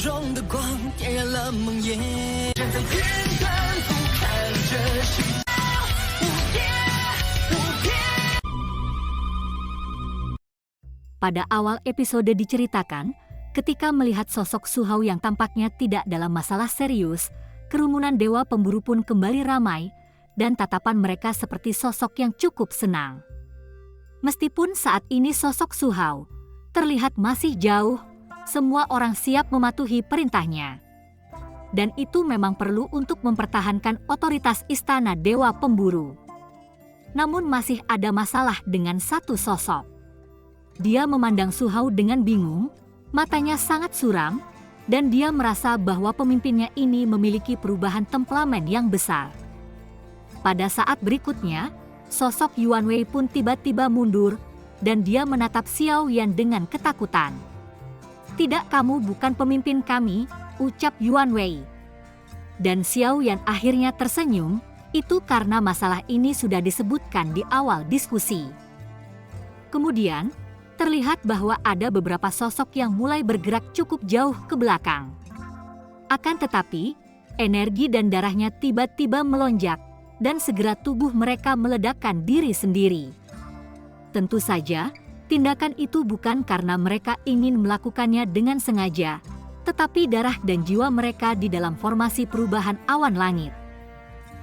中的光点燃了梦魇，站在天端俯瞰着世界无边无边。 Pada awal episode diceritakan, ketika melihat sosok Su Hao yang tampaknya tidak dalam masalah serius, kerumunan dewa pemburu pun kembali ramai, dan tatapan mereka seperti sosok yang cukup senang. Meskipun saat ini sosok Su Hao terlihat masih jauh, semua orang siap mematuhi perintahnya. Dan itu memang perlu untuk mempertahankan otoritas istana dewa pemburu. Namun masih ada masalah dengan satu sosok. Dia memandang Su Hao dengan bingung, matanya sangat suram, dan dia merasa bahwa pemimpinnya ini memiliki perubahan temperamen yang besar. Pada saat berikutnya, sosok Yuan Wei pun tiba-tiba mundur, dan dia menatap Xiao Yan dengan ketakutan. "Tidak, kamu bukan pemimpin kami," ucap Yuan Wei. Dan Xiao Yan akhirnya tersenyum, itu karena masalah ini sudah disebutkan di awal diskusi. Kemudian, terlihat bahwa ada beberapa sosok yang mulai bergerak cukup jauh ke belakang. Akan tetapi, energi dan darahnya tiba-tiba melonjak, dan segera tubuh mereka meledakkan diri sendiri. Tentu saja, tindakan itu bukan karena mereka ingin melakukannya dengan sengaja, tetapi darah dan jiwa mereka di dalam formasi perubahan awan langit.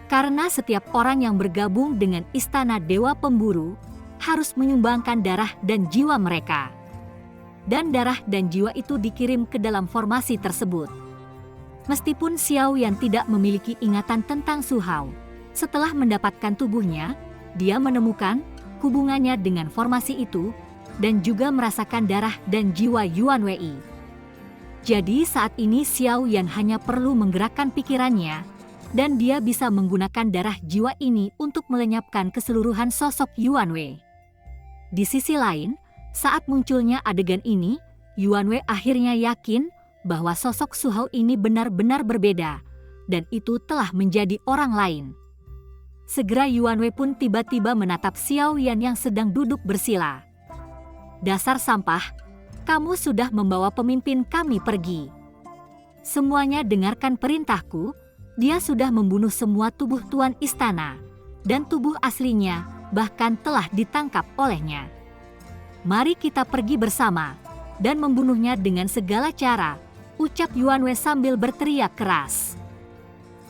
Karena setiap orang yang bergabung dengan istana dewa pemburu harus menyumbangkan darah dan jiwa mereka. Dan darah dan jiwa itu dikirim ke dalam formasi tersebut. Meskipun Xiao Yan tidak memiliki ingatan tentang Su Hao, setelah mendapatkan tubuhnya, dia menemukan hubungannya dengan formasi itu, dan juga merasakan darah dan jiwa Yuan Wei. Jadi saat ini Xiao Yan hanya perlu menggerakkan pikirannya, dan dia bisa menggunakan darah jiwa ini untuk melenyapkan keseluruhan sosok Yuan Wei. Di sisi lain, saat munculnya adegan ini, Yuan Wei akhirnya yakin bahwa sosok Su Hao ini benar-benar berbeda, dan itu telah menjadi orang lain. Segera Yuan Wei pun tiba-tiba menatap Xiao Yan yang sedang duduk bersila. "Dasar sampah, kamu sudah membawa pemimpin kami pergi. Semuanya dengarkan perintahku, dia sudah membunuh semua tubuh tuan istana, dan tubuh aslinya bahkan telah ditangkap olehnya. Mari kita pergi bersama, dan membunuhnya dengan segala cara," ucap Yuan Wei sambil berteriak keras.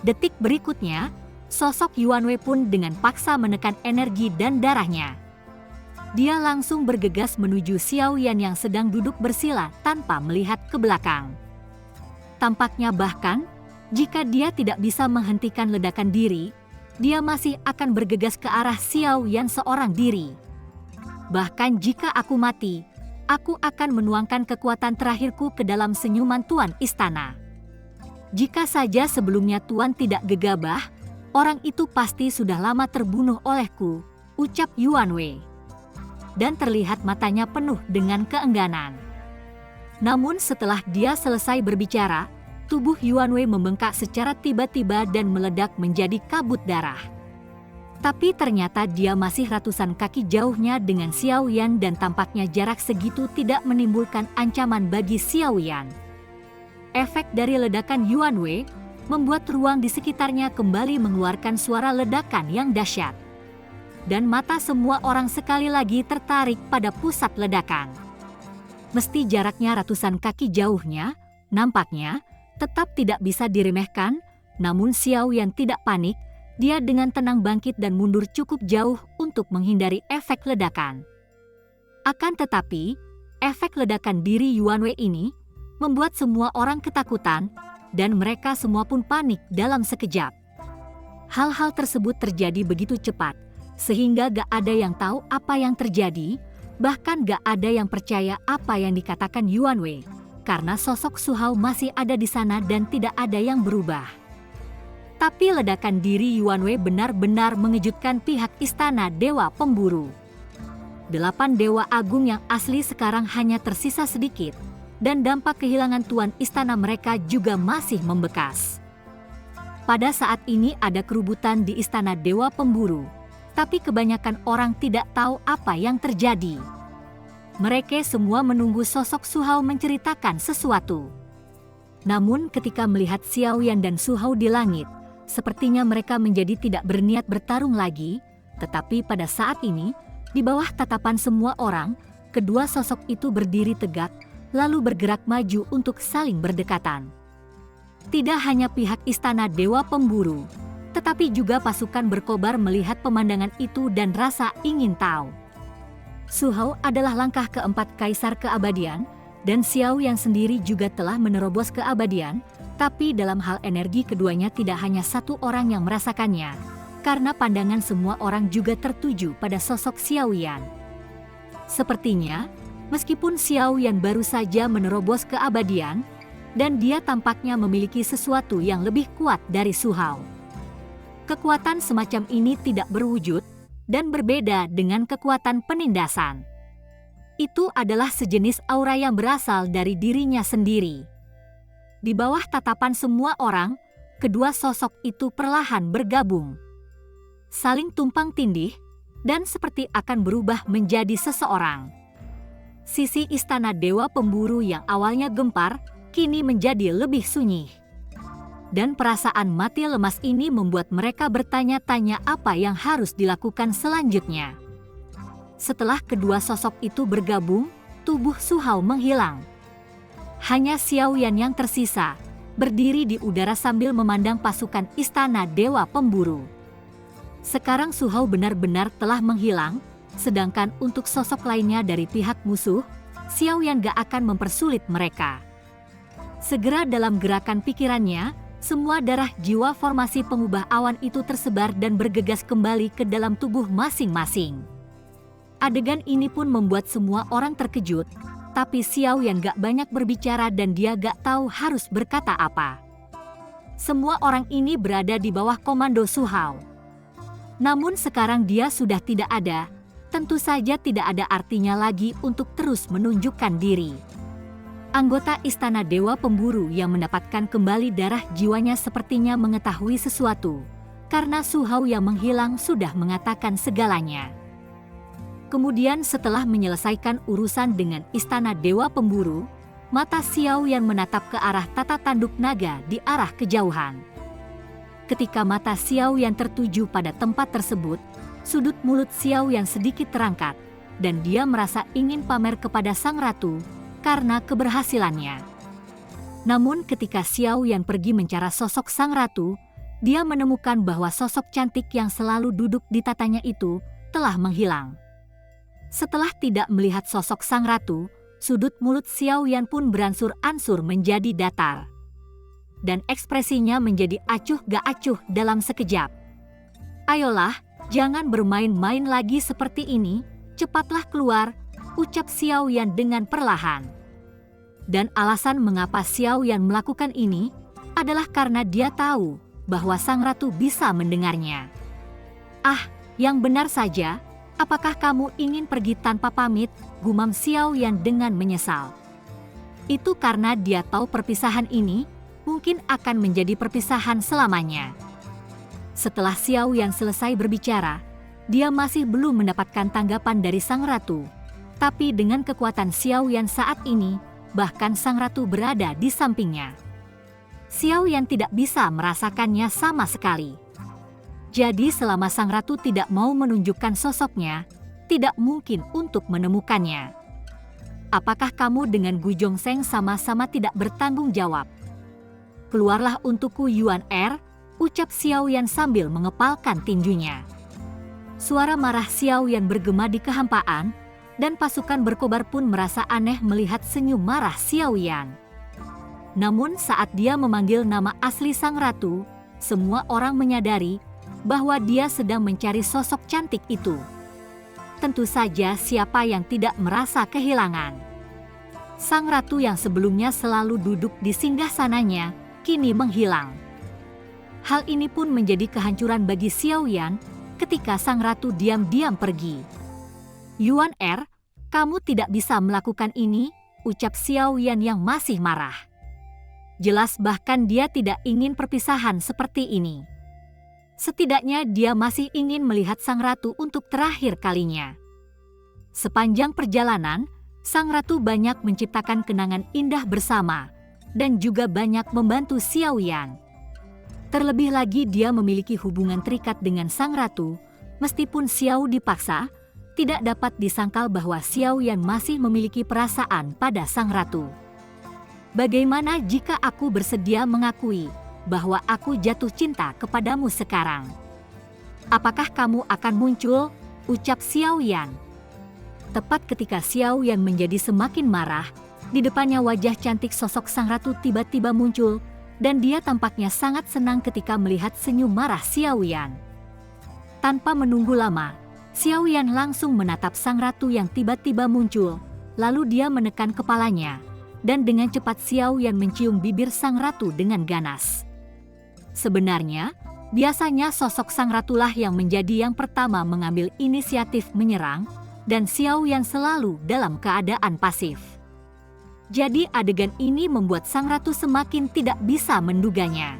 Detik berikutnya, sosok Yuan Wei pun dengan paksa menekan energi dan darahnya. Dia langsung bergegas menuju Xiao Yan yang sedang duduk bersila tanpa melihat ke belakang. Tampaknya bahkan, jika dia tidak bisa menghentikan ledakan diri, dia masih akan bergegas ke arah Xiao Yan seorang diri. "Bahkan jika aku mati, aku akan menuangkan kekuatan terakhirku ke dalam senyuman Tuan Istana. Jika saja sebelumnya Tuan tidak gegabah, orang itu pasti sudah lama terbunuh olehku," ucap Yuan Wei. Dan terlihat matanya penuh dengan keengganan. Namun setelah dia selesai berbicara, tubuh Yuan Wei membengkak secara tiba-tiba dan meledak menjadi kabut darah. Tapi ternyata dia masih ratusan kaki jauhnya dengan Xiao Yan dan tampaknya jarak segitu tidak menimbulkan ancaman bagi Xiao Yan. Efek dari ledakan Yuan Wei membuat ruang di sekitarnya kembali mengeluarkan suara ledakan yang dahsyat. Dan mata semua orang sekali lagi tertarik pada pusat ledakan. Meski jaraknya ratusan kaki jauhnya, nampaknya tetap tidak bisa diremehkan, namun Xiao Yan tidak panik, dia dengan tenang bangkit dan mundur cukup jauh untuk menghindari efek ledakan. Akan tetapi, efek ledakan diri Yuan Wei ini membuat semua orang ketakutan, dan mereka semua pun panik dalam sekejap. Hal-hal tersebut terjadi begitu cepat, sehingga gak ada yang tahu apa yang terjadi, bahkan gak ada yang percaya apa yang dikatakan Yuan Wei, karena sosok Su Hao masih ada di sana dan tidak ada yang berubah. Tapi ledakan diri Yuan Wei benar-benar mengejutkan pihak istana dewa pemburu. 8 dewa agung yang asli sekarang hanya tersisa sedikit, dan dampak kehilangan tuan istana mereka juga masih membekas. Pada saat ini ada kerubutan di istana dewa pemburu, tapi kebanyakan orang tidak tahu apa yang terjadi. Mereka semua menunggu sosok Su Hao menceritakan sesuatu. Namun ketika melihat Xiaoyan dan Su Hao di langit, sepertinya mereka menjadi tidak berniat bertarung lagi. Tetapi pada saat ini, di bawah tatapan semua orang, kedua sosok itu berdiri tegak, lalu bergerak maju untuk saling berdekatan. Tidak hanya pihak Istana Dewa Pemburu, tetapi juga pasukan berkobar melihat pemandangan itu dan rasa ingin tahu. Su Hao adalah langkah keempat Kaisar Keabadian, dan Xiaoyan sendiri juga telah menerobos keabadian, tapi dalam hal energi keduanya tidak hanya satu orang yang merasakannya, karena pandangan semua orang juga tertuju pada sosok Xiaoyan. Sepertinya, meskipun Xiaoyan baru saja menerobos keabadian, dan dia tampaknya memiliki sesuatu yang lebih kuat dari Su Hao. Kekuatan semacam ini tidak berwujud, dan berbeda dengan kekuatan penindasan. Itu adalah sejenis aura yang berasal dari dirinya sendiri. Di bawah tatapan semua orang, kedua sosok itu perlahan bergabung. Saling tumpang tindih, dan seperti akan berubah menjadi seseorang. Sisi Istana Dewa Pemburu yang awalnya gempar, kini menjadi lebih sunyi. Dan perasaan mati lemas ini membuat mereka bertanya-tanya apa yang harus dilakukan selanjutnya. Setelah kedua sosok itu bergabung, tubuh Su Hao menghilang. Hanya Xiaoyan yang tersisa, berdiri di udara sambil memandang pasukan Istana Dewa Pemburu. Sekarang Su Hao benar-benar telah menghilang, sedangkan untuk sosok lainnya dari pihak musuh, Xiaoyan gak akan mempersulit mereka. Segera dalam gerakan pikirannya, semua darah jiwa formasi pengubah awan itu tersebar dan bergegas kembali ke dalam tubuh masing-masing. Adegan ini pun membuat semua orang terkejut, tapi Xiaoyan gak banyak berbicara dan dia gak tahu harus berkata apa. Semua orang ini berada di bawah komando Su Hao. Namun sekarang dia sudah tidak ada, tentu saja tidak ada artinya lagi untuk terus menunjukkan diri. Anggota Istana Dewa Pemburu yang mendapatkan kembali darah jiwanya sepertinya mengetahui sesuatu, karena Su Hao yang menghilang sudah mengatakan segalanya. Kemudian setelah menyelesaikan urusan dengan Istana Dewa Pemburu, mata Xiaoyan menatap ke arah tata tanduk naga di arah kejauhan. Ketika mata Xiaoyan tertuju pada tempat tersebut, sudut mulut Xiaoyan sedikit terangkat, dan dia merasa ingin pamer kepada sang ratu karena keberhasilannya. Namun ketika Xiaoyan pergi mencari sosok sang ratu, dia menemukan bahwa sosok cantik yang selalu duduk di tatanya itu telah menghilang. Setelah tidak melihat sosok sang ratu, sudut mulut Xiaoyan pun beransur-ansur menjadi datar. Dan ekspresinya menjadi acuh gak acuh dalam sekejap. "Ayolah, jangan bermain-main lagi seperti ini, cepatlah keluar," ucap Xiaoyan dengan perlahan. Dan alasan mengapa Xiaoyan melakukan ini adalah karena dia tahu bahwa sang ratu bisa mendengarnya. "Ah, yang benar saja, apakah kamu ingin pergi tanpa pamit?" gumam Xiaoyan dengan menyesal. Itu karena dia tahu perpisahan ini mungkin akan menjadi perpisahan selamanya. Setelah Xiaoyan selesai berbicara, dia masih belum mendapatkan tanggapan dari sang ratu. Tapi dengan kekuatan Xiaoyan saat ini, bahkan sang ratu berada di sampingnya. Xiaoyan tidak bisa merasakannya sama sekali. Jadi selama sang ratu tidak mau menunjukkan sosoknya, tidak mungkin untuk menemukannya. "Apakah kamu dengan Gu Zhongsheng sama-sama tidak bertanggung jawab? Keluarlah untukku Yuan Er," ucap Xiaoyan sambil mengepalkan tinjunya. Suara marah Xiaoyan bergema di kehampaan, dan pasukan berkobar pun merasa aneh melihat senyum marah Xiaoyan. Namun saat dia memanggil nama asli sang ratu, semua orang menyadari bahwa dia sedang mencari sosok cantik itu. Tentu saja siapa yang tidak merasa kehilangan. Sang ratu yang sebelumnya selalu duduk di singgasananya, kini menghilang. Hal ini pun menjadi kehancuran bagi Xiaoyan ketika sang ratu diam-diam pergi. "Yuan Er, kamu tidak bisa melakukan ini," ucap Xiaoyan yang masih marah. Jelas bahkan dia tidak ingin perpisahan seperti ini. Setidaknya dia masih ingin melihat sang ratu untuk terakhir kalinya. Sepanjang perjalanan, sang ratu banyak menciptakan kenangan indah bersama, dan juga banyak membantu Xiao Yan. Terlebih lagi dia memiliki hubungan terikat dengan sang ratu, meskipun Xiao dipaksa, tidak dapat disangkal bahwa Xiao Yan masih memiliki perasaan pada sang ratu. Bagaimana jika aku bersedia mengakui bahwa aku jatuh cinta kepadamu sekarang? Apakah kamu akan muncul? Ucap Xiao Yan. Tepat ketika Xiao Yan menjadi semakin marah, di depannya wajah cantik sosok sang ratu tiba-tiba muncul, dan dia tampaknya sangat senang ketika melihat senyum marah Xiao Yan. Tanpa menunggu lama, Xiao Yan langsung menatap sang ratu yang tiba-tiba muncul, lalu dia menekan kepalanya, dan dengan cepat Xiao Yan mencium bibir sang ratu dengan ganas. Sebenarnya, biasanya sosok sang ratulah yang menjadi yang pertama mengambil inisiatif menyerang, dan Xiao Yan selalu dalam keadaan pasif. Jadi adegan ini membuat sang ratu semakin tidak bisa menduganya.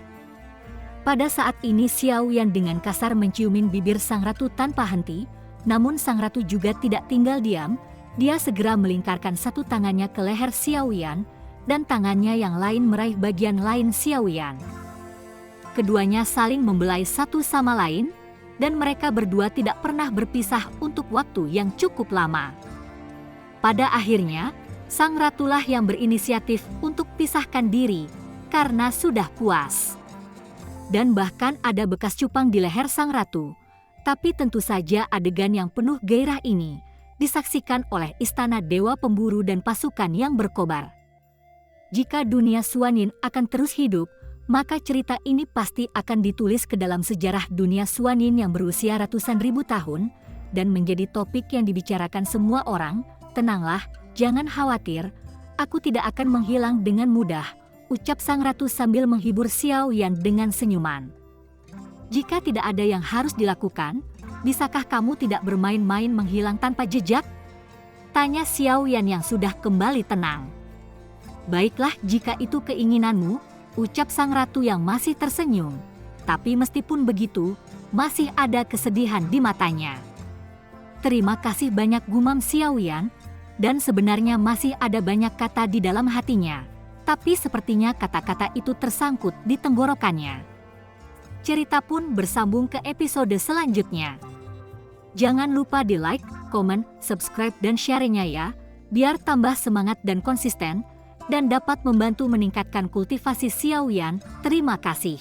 Pada saat ini Xiao Yan dengan kasar menciumin bibir sang ratu tanpa henti, namun sang ratu juga tidak tinggal diam, dia segera melingkarkan satu tangannya ke leher Xiao Yan, dan tangannya yang lain meraih bagian lain Xiao Yan. Keduanya saling membelai satu sama lain, dan mereka berdua tidak pernah berpisah untuk waktu yang cukup lama. Pada akhirnya, sang ratulah yang berinisiatif untuk pisahkan diri karena sudah puas. Dan bahkan ada bekas cupang di leher sang ratu. Tapi tentu saja adegan yang penuh gairah ini disaksikan oleh istana dewa pemburu dan pasukan yang berkobar. Jika dunia Xuanin akan terus hidup, maka cerita ini pasti akan ditulis ke dalam sejarah dunia Xuanin yang berusia ratusan ribu tahun dan menjadi topik yang dibicarakan semua orang. Tenanglah, jangan khawatir, aku tidak akan menghilang dengan mudah, ucap sang ratu sambil menghibur Xiao Yan dengan senyuman. Jika tidak ada yang harus dilakukan, bisakah kamu tidak bermain-main menghilang tanpa jejak? Tanya Xiao Yan yang sudah kembali tenang. Baiklah jika itu keinginanmu, ucap sang ratu yang masih tersenyum. Tapi meskipun begitu, masih ada kesedihan di matanya. Terima kasih banyak, gumam Xiao Yan. Dan sebenarnya masih ada banyak kata di dalam hatinya, tapi sepertinya kata-kata itu tersangkut di tenggorokannya. Cerita pun bersambung ke episode selanjutnya. Jangan lupa di like, komen, subscribe dan share-nya ya, biar tambah semangat dan konsisten, dan dapat membantu meningkatkan kultivasi Xiao Yan. Terima kasih.